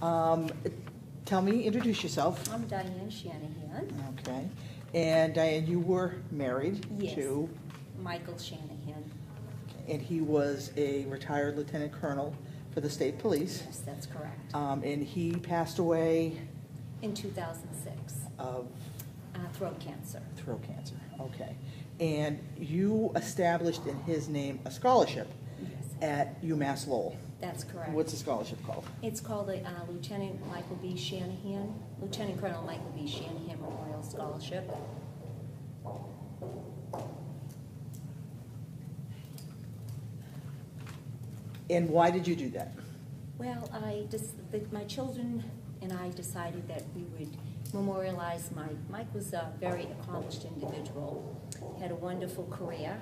Um, Introduce yourself. I'm Diane Shanahan. Okay. And Diane, you were married Yes. to? Michael Shanahan. And he was a retired lieutenant colonel for the state police. Yes, that's correct. And he passed away In 2006. of Throat cancer. throat cancer. Okay. And you established in his name a scholarship Yes. at UMass Lowell. That's correct. What's the scholarship called? It's called the Lieutenant Michael B. Shanahan, Lieutenant Colonel Michael B. Shanahan Memorial Scholarship. And why did you do that? Well, my children and I decided that we would memorialize Mike. Mike was a very accomplished individual, had a wonderful career,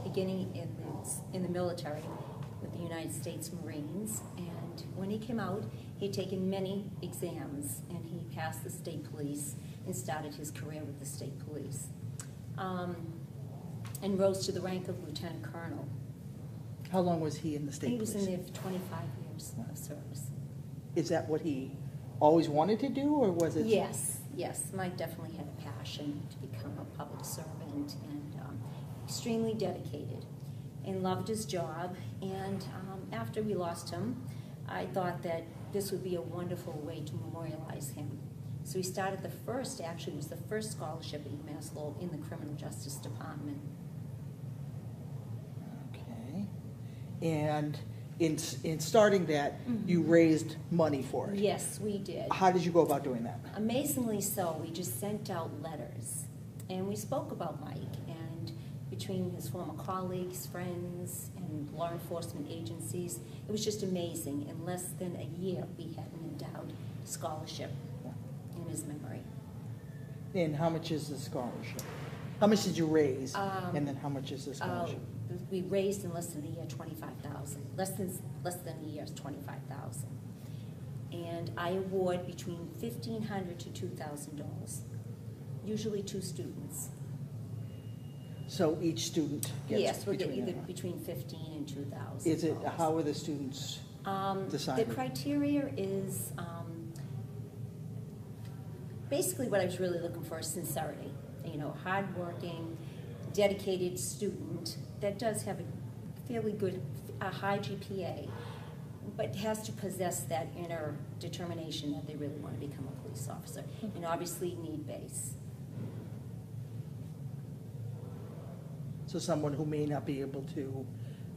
beginning in the military with the United States Marines. And when he came out, he'd taken many exams, and he passed the state police and started his career with the state police, and rose to the rank of lieutenant colonel. How long was he in the state police? He was in there for 25 years of service. Is that what he always wanted to do, or was it? Yes, yes. Mike definitely had a passion to become a public servant, and extremely dedicated, and loved his job. And after we lost him, I thought that this would be a wonderful way to memorialize him. So we started the first scholarship at UMass Lowell in the Criminal Justice Department. Okay. And in starting that, you raised money for it. Yes, we did. How did you go about doing that? Amazingly so, we just sent out letters, and we spoke about Mike, and between his former colleagues, friends, and law enforcement agencies, it was just amazing. In less than a year, we had an endowed scholarship in his memory. And how much is the scholarship? How much did you raise? And then how much is the scholarship? We raised in less than a year $25,000. Less than a year is $25,000. And I award between $1,500 to $2,000. Usually 2 students. So each student gets Yes, we'll get either that. between $1,500 and $2,000. Is it, how are the students decided? The criteria is basically what I was really looking for is sincerity. You know, hardworking, dedicated student that does have a fairly good, high GPA, but has to possess that inner determination that they really want to become a police officer, and obviously need-based. So someone who may not be able to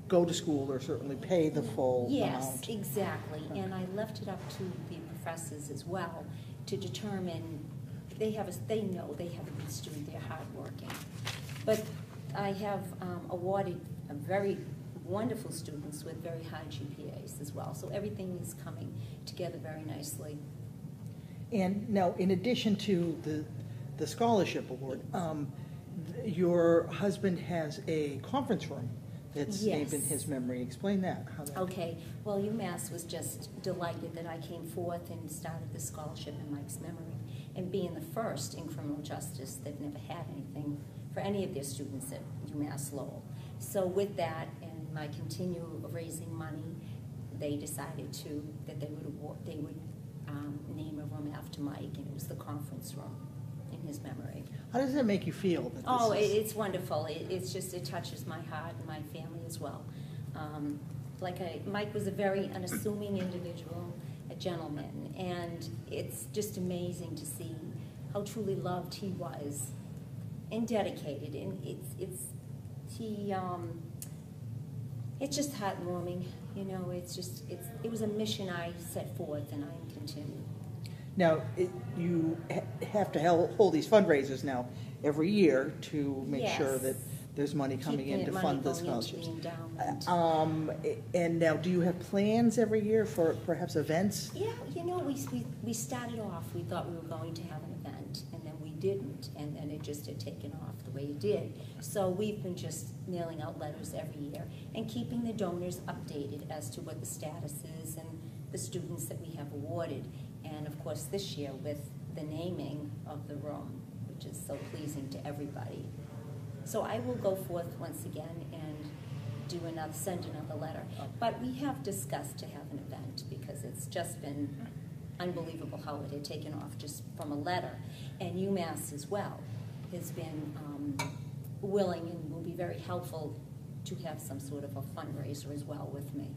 go to school or certainly pay the full amount. Yes, exactly. Okay. And I left it up to the professors as well to determine. They know they have a good student. They're hardworking, but I have awarded a very wonderful students with very high GPAs as well. So everything is coming together very nicely. And now, in addition to the scholarship award, your husband has a conference room that's named in his memory. Explain that. How that. Okay. Well, UMass was just delighted that I came forth and started the scholarship in Mike's memory. And being the first in criminal justice, they've never had anything for any of their students at UMass Lowell. So with that and my continue of raising money, they decided that they would name a room after Mike, and it was the conference room in his memory. How does that make you feel? That it's wonderful. It touches my heart and my family as well. Mike was a very unassuming individual, a gentleman, and it's just amazing to see how truly loved he was and dedicated. And it's just heartwarming, you know. It was a mission I set forth, and I am continuing. Now, you have to hold these fundraisers now every year to make sure that there's money coming in to fund the scholarships. And now, do you have plans every year for perhaps events? Yeah, you know, we started off, we thought we were going to have an event, and then we didn't, and then it just had taken off the way it did. So we've been just mailing out letters every year and keeping the donors updated as to what the status is and the students that we have awarded. And of course this year with the naming of the room, which is so pleasing to everybody. So I will go forth once again and send another letter. Okay. But we have discussed to have an event because it's just been unbelievable how it had taken off just from a letter. And UMass as well has been willing and will be very helpful to have some sort of a fundraiser as well with me.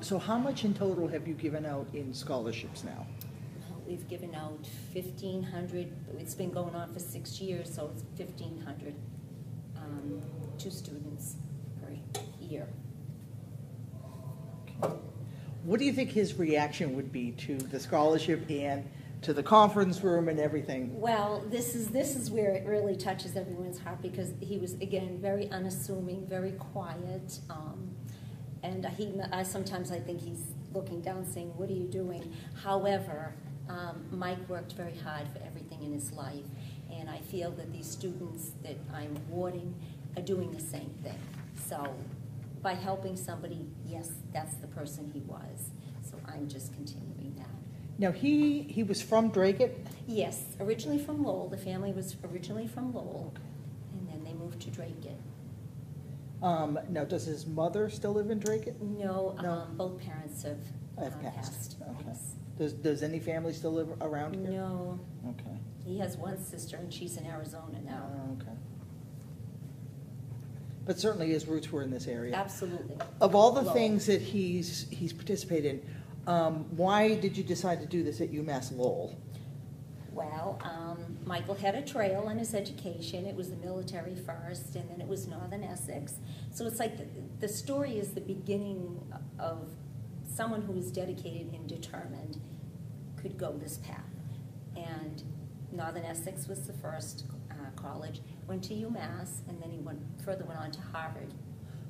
So how much in total have you given out in scholarships now? We've given out 1,500. It's been going on for 6 years, so it's 1,500 to students per year. Okay. What do you think his reaction would be to the scholarship and to the conference room and everything? Well, this is where it really touches everyone's heart because he was, again, very unassuming, very quiet, and sometimes I think he's looking down saying, what are you doing? However, Mike worked very hard for everything in his life, and I feel that these students that I'm awarding are doing the same thing. So by helping somebody, yes, that's the person he was. So I'm just continuing that. Now, he was from Dracut? Yes, originally from Lowell. The family was originally from Lowell, and then they moved to Dracut. Now, does his mother still live in Dracut? No. Both parents have passed. Okay. Yes. Does any family still live around here? No. Okay. He has one sister, and she's in Arizona now. Okay. But certainly his roots were in this area. Absolutely. Of all the Lowell. things that he's participated in, why did you decide to do this at UMass Lowell? Well, Michael had a trail in his education. It was the military first, and then it was Northern Essex. So it's like the story is the beginning of someone who was dedicated and determined could go this path. And Northern Essex was the first college, went to UMass, and then he went on to Harvard.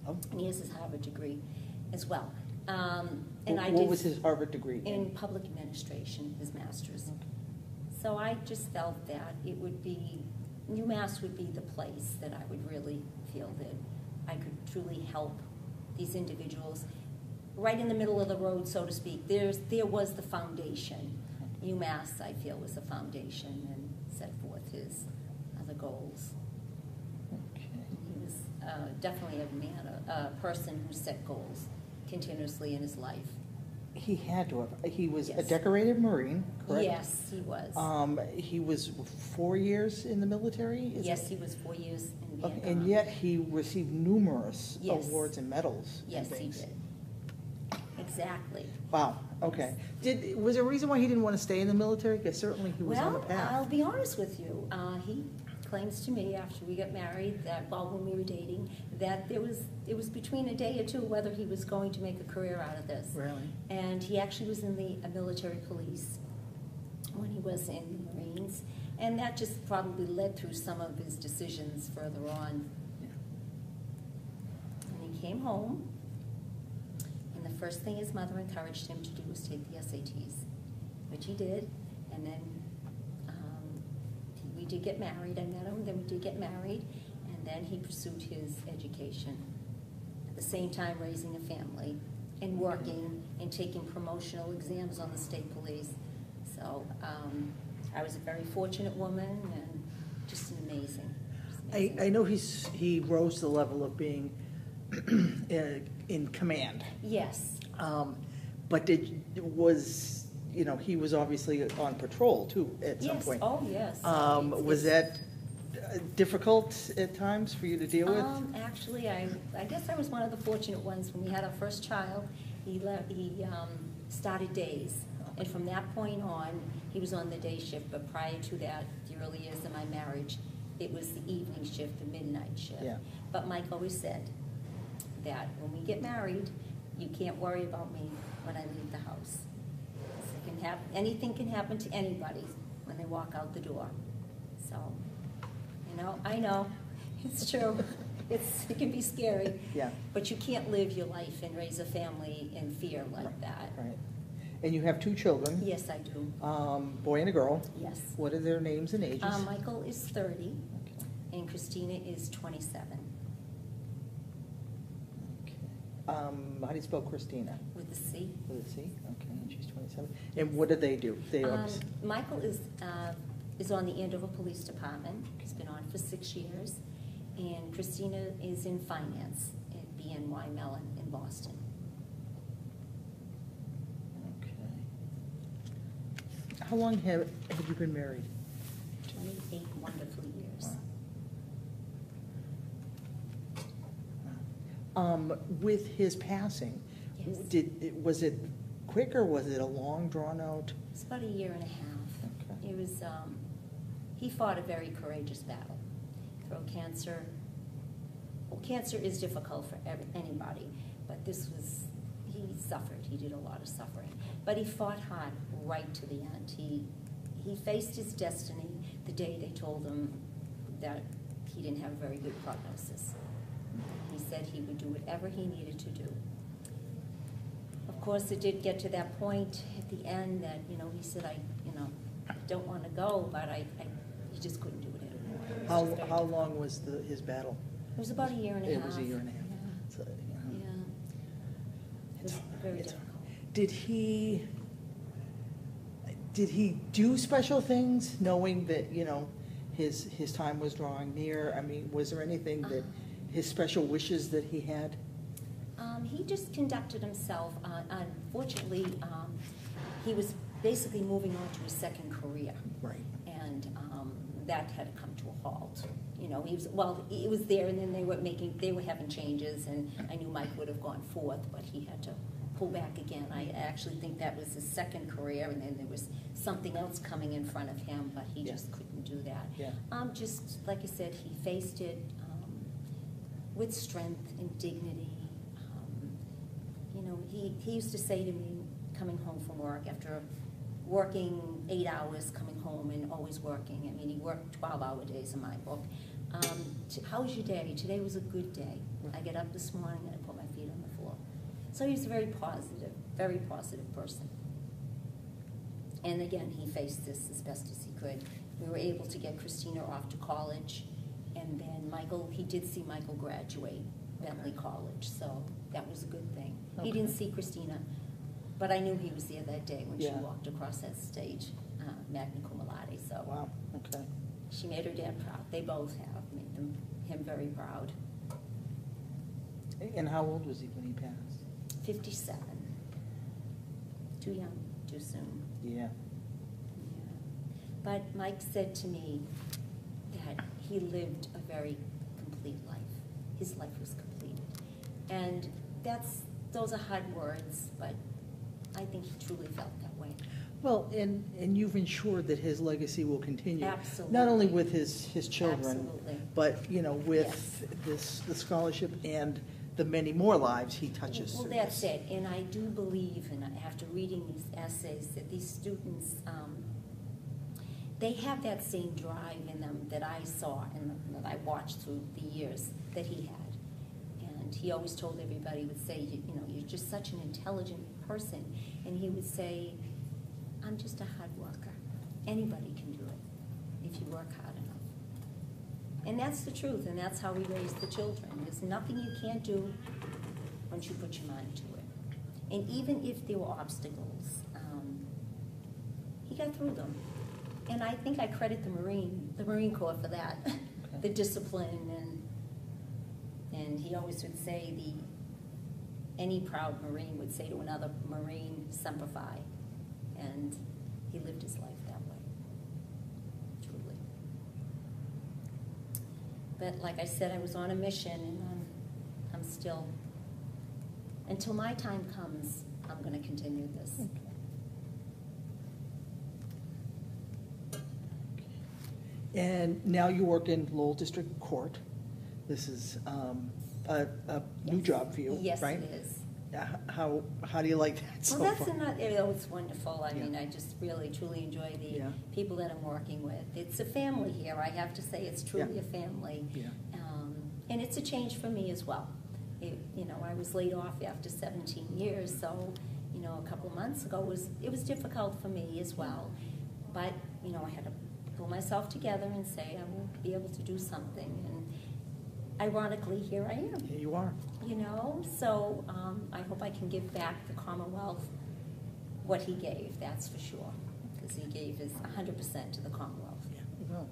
Oh. And he has his Harvard degree as well. What was his Harvard degree in public administration, his master's. Okay. So I just felt that it would be, UMass would be the place that I would really feel that I could truly help these individuals right in the middle of the road, so to speak. There was the foundation. UMass, I feel, was the foundation and set forth his other goals. Okay. He was definitely a person who set goals continuously in his life. He had to have. He was Yes. a decorated Marine, correct? Yes, he was. He was 4 years in the military? Yes, he was 4 years in Vietnam. Okay, and yet he received numerous Yes. awards and medals. and Yes, he things. did. Exactly. Wow, okay. Was there a reason why he didn't want to stay in the military? Because certainly he was on the Well, path. I'll be honest with you. He claims to me after we got married, that when we were dating, that it was between a day or two whether he was going to make a career out of this. Really? And he actually was in the military police when he was in the Marines, and that just probably led through some of his decisions further on. Yeah. And he came home, and the first thing his mother encouraged him to do was take the SATs, which he did, and then we did get married. I met him, then we did get married, and then he pursued his education. At the same time, raising a family and working and taking promotional exams on the state police. So I was a very fortunate woman and just an amazing. I know he rose to the level of being in command. Yes. But he was obviously on patrol too at some point. Oh, yes. Was that difficult at times for you to deal with? Actually, I guess I was one of the fortunate ones. When we had our first child, he started days. And from that point on, he was on the day shift. But prior to that, the early years of my marriage, it was the evening shift, the midnight shift. Yeah. But Mike always said that when we get married, you can't worry about me when I leave the house. Anything can happen to anybody when they walk out the door. So, I know, it's true. It can be scary. Yeah. But you can't live your life and raise a family in fear like that. Right. And you have 2 children. Yes, I do. Boy and a girl. Yes. What are their names and ages? Michael is 30, Okay. and Christina is 27. Okay. How do you spell Christina? With the C. With a C? Okay, and she's 27. And what do they do? They Michael is on the Andover Police Department. He's been on for 6 years. and Christina is in finance at BNY Mellon in Boston. Okay. How long have you been married? 28 wonderful years. Wow. With his passing, Yes. was it quick or was it a long, drawn out? It's about a year and a half. Okay. It was, he fought a very courageous battle. Throat cancer. Well, cancer is difficult for anybody, but this was, he suffered. He did a lot of suffering. But he fought hard right to the end. He faced his destiny the day they told him that he didn't have a very good prognosis. He said he would do whatever he needed to do. Of course, it did get to that point at the end that, he said, I don't want to go, but he just couldn't do it anymore. How long was his battle? It was about a year and a half. It was a year and a half. Yeah. So, Yeah. It was very difficult. Did he do special things knowing that, his time was drawing near? I mean, was there anything that his special wishes that he had? He just conducted himself. Unfortunately, he was basically moving on to his second career. Right. And that had come to a halt. He was there, and then they were having changes, and I knew Mike would have gone forth, but he had to pull back again. I actually think that was his second career, and then there was something else coming in front of him, but he just couldn't do that. Yeah. Just like I said, he faced it with strength and dignity. He used to say to me, coming home from work, after working 8 hours, coming home and always working. I mean, he worked 12-hour days in my book. How was your day? Today was a good day. I get up this morning and I put my feet on the floor. So he was a very positive person. And again, he faced this as best as he could. We were able to get Christina off to college, and then he did see Michael graduate Bentley College, so that was a good thing. Okay. He didn't see Christina, but I knew he was there that day when she Yeah. walked across that stage, magna cum laude. So Wow, okay. she made her dad proud. They both have made him very proud. And how old was he when he passed? 57. Too young, too soon. Yeah. Yeah. But Mike said to me that he lived a very complete life. His life was completed. And those are hard words, but I think he truly felt that way. Well, and you've ensured that his legacy will continue. Absolutely. Not only with his children, Absolutely. but, with the scholarship and the many more lives he touches. Well, through that's this. it. And I do believe, and after reading these essays, that these students, they have that same drive in them that I saw and that I watched through the years that he had. And he always told everybody, would say, you're just such an intelligent person. And he would say, I'm just a hard worker. Anybody can do it if you work hard enough. And that's the truth, and that's how we raise the children. There's nothing you can't do once you put your mind to it. And even if there were obstacles, he got through them. And I think I credit the Marine Corps for that, Okay. the discipline, and he always would say any proud Marine would say to another Marine, Semper Fi. And he lived his life that way, truly. But like I said, I was on a mission, and I'm still, until my time comes, I'm going to continue this. And now you work in Lowell District Court. This is a new job for you, Yes, right? it is. How do you like that so Well, that's far? it's wonderful. I Yeah. mean, I just really, truly enjoy the Yeah. people that I'm working with. It's a family here. I have to say, it's truly Yeah. a family. Yeah. And it's a change for me as well. I was laid off after 17 years, so, a couple of months ago, it was difficult for me as well. But, I had to pull myself together and say, I will be able to do something. And ironically, here I am. Here you are. So I hope I can give back the Commonwealth what he gave, that's for sure, because he gave his 100% to the Commonwealth. Yeah, you will.